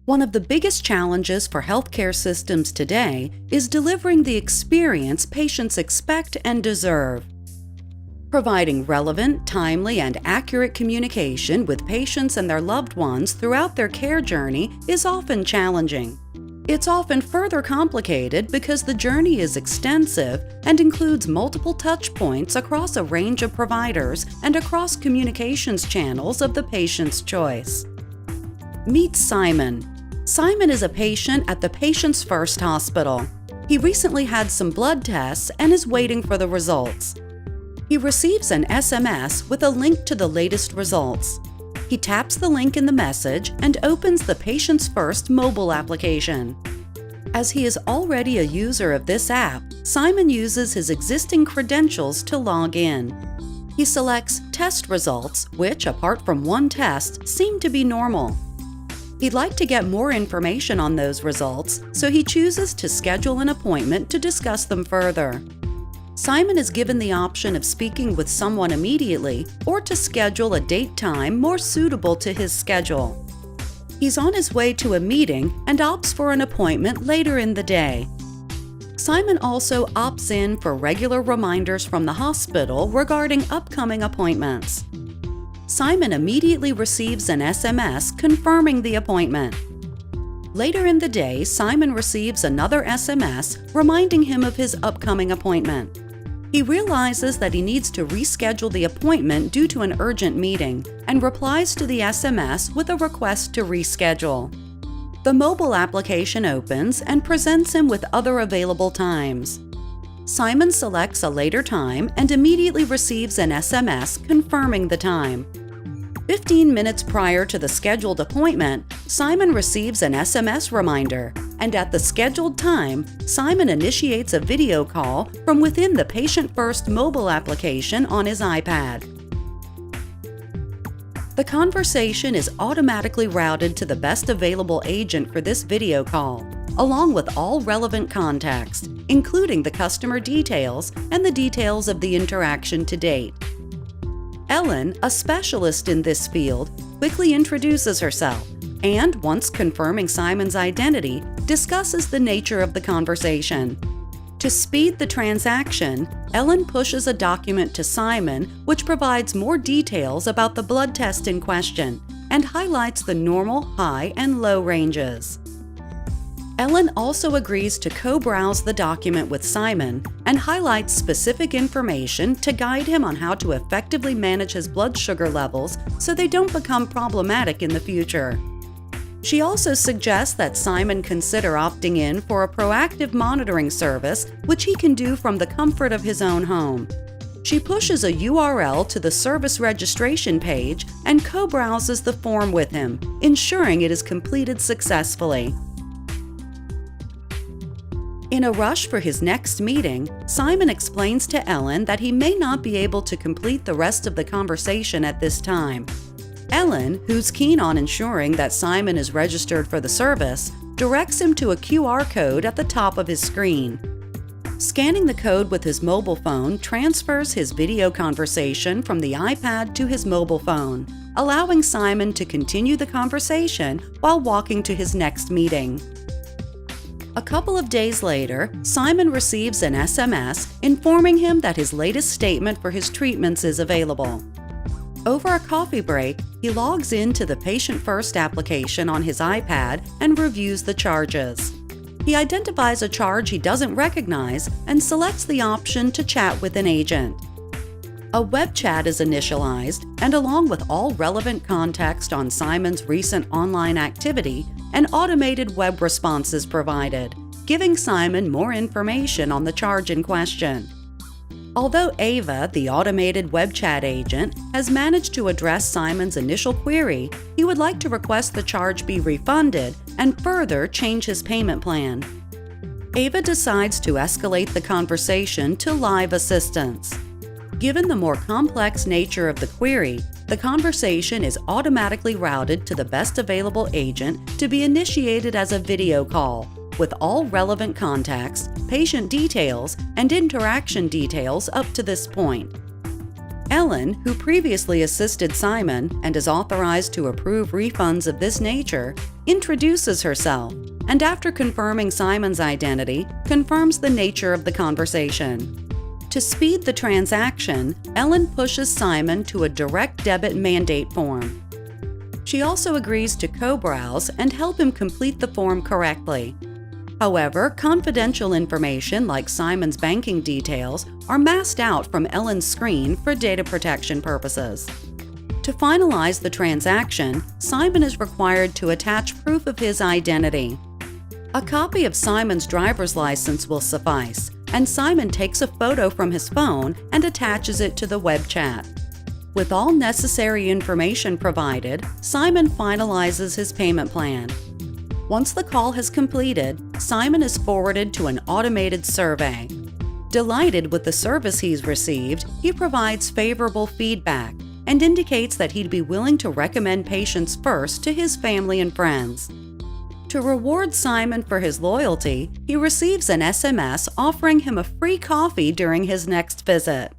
One of the biggest challenges for healthcare systems today is delivering the experience patients expect and deserve. Providing relevant, timely, and accurate communication with patients and their loved ones throughout their care journey is often challenging. It's often further complicated because the journey is extensive and includes multiple touch points across a range of providers and across communications channels of the patient's choice. Meet Simon. Simon is a patient at the Patients First Hospital. He recently had some blood tests and is waiting for the results. He receives an SMS with a link to the latest results. He taps the link in the message and opens the Patients First mobile application. As he is already a user of this app, Simon uses his existing credentials to log in. He selects test results, which, apart from one test, seem to be normal. He'd like to get more information on those results, so he chooses to schedule an appointment to discuss them further. Simon is given the option of speaking with someone immediately or to schedule a date-time more suitable to his schedule. He's on his way to a meeting and opts for an appointment later in the day. Simon also opts in for regular reminders from the hospital regarding upcoming appointments. Simon immediately receives an SMS confirming the appointment. Later in the day, Simon receives another SMS reminding him of his upcoming appointment. He realizes that he needs to reschedule the appointment due to an urgent meeting and replies to the SMS with a request to reschedule. The mobile application opens and presents him with other available times. Simon selects a later time and immediately receives an SMS confirming the time. 15 minutes prior to the scheduled appointment, Simon receives an SMS reminder, and at the scheduled time, Simon initiates a video call from within the Patient First mobile application on his iPad. The conversation is automatically routed to the best available agent for this video call, along with all relevant context, including the customer details and the details of the interaction to date. Ellen, a specialist in this field, quickly introduces herself and, once confirming Simon's identity, discusses the nature of the conversation. To speed the transaction, Ellen pushes a document to Simon which provides more details about the blood test in question and highlights the normal, high, and low ranges. Ellen also agrees to co-browse the document with Simon and highlights specific information to guide him on how to effectively manage his blood sugar levels so they don't become problematic in the future. She also suggests that Simon consider opting in for a proactive monitoring service, which he can do from the comfort of his own home. She pushes a URL to the service registration page and co-browses the form with him, ensuring it is completed successfully. In a rush for his next meeting, Simon explains to Ellen that he may not be able to complete the rest of the conversation at this time. Ellen, who's keen on ensuring that Simon is registered for the service, directs him to a QR code at the top of his screen. Scanning the code with his mobile phone transfers his video conversation from the iPad to his mobile phone, allowing Simon to continue the conversation while walking to his next meeting. A couple of days later, Simon receives an SMS informing him that his latest statement for his treatments is available. Over a coffee break, he logs into the Patient First application on his iPad and reviews the charges. He identifies a charge he doesn't recognize and selects the option to chat with an agent. A web chat is initialized, and along with all relevant context on Simon's recent online activity, an automated web response is provided, giving Simon more information on the charge in question. Although Ava, the automated web chat agent, has managed to address Simon's initial query, he would like to request the charge be refunded and further change his payment plan. Ava decides to escalate the conversation to live assistance. Given the more complex nature of the query, the conversation is automatically routed to the best available agent to be initiated as a video call, with all relevant context, patient details, and interaction details up to this point. Ellen, who previously assisted Simon and is authorized to approve refunds of this nature, introduces herself, and after confirming Simon's identity, confirms the nature of the conversation. To speed the transaction, Ellen pushes Simon to a direct debit mandate form. She also agrees to co-browse and help him complete the form correctly. However, confidential information like Simon's banking details are masked out from Ellen's screen for data protection purposes. To finalize the transaction, Simon is required to attach proof of his identity. A copy of Simon's driver's license will suffice, and Simon takes a photo from his phone and attaches it to the web chat. With all necessary information provided, Simon finalizes his payment plan. Once the call has completed, Simon is forwarded to an automated survey. Delighted with the service he's received, he provides favorable feedback and indicates that he'd be willing to recommend patients first to his family and friends. To reward Simon for his loyalty, he receives an SMS offering him a free coffee during his next visit.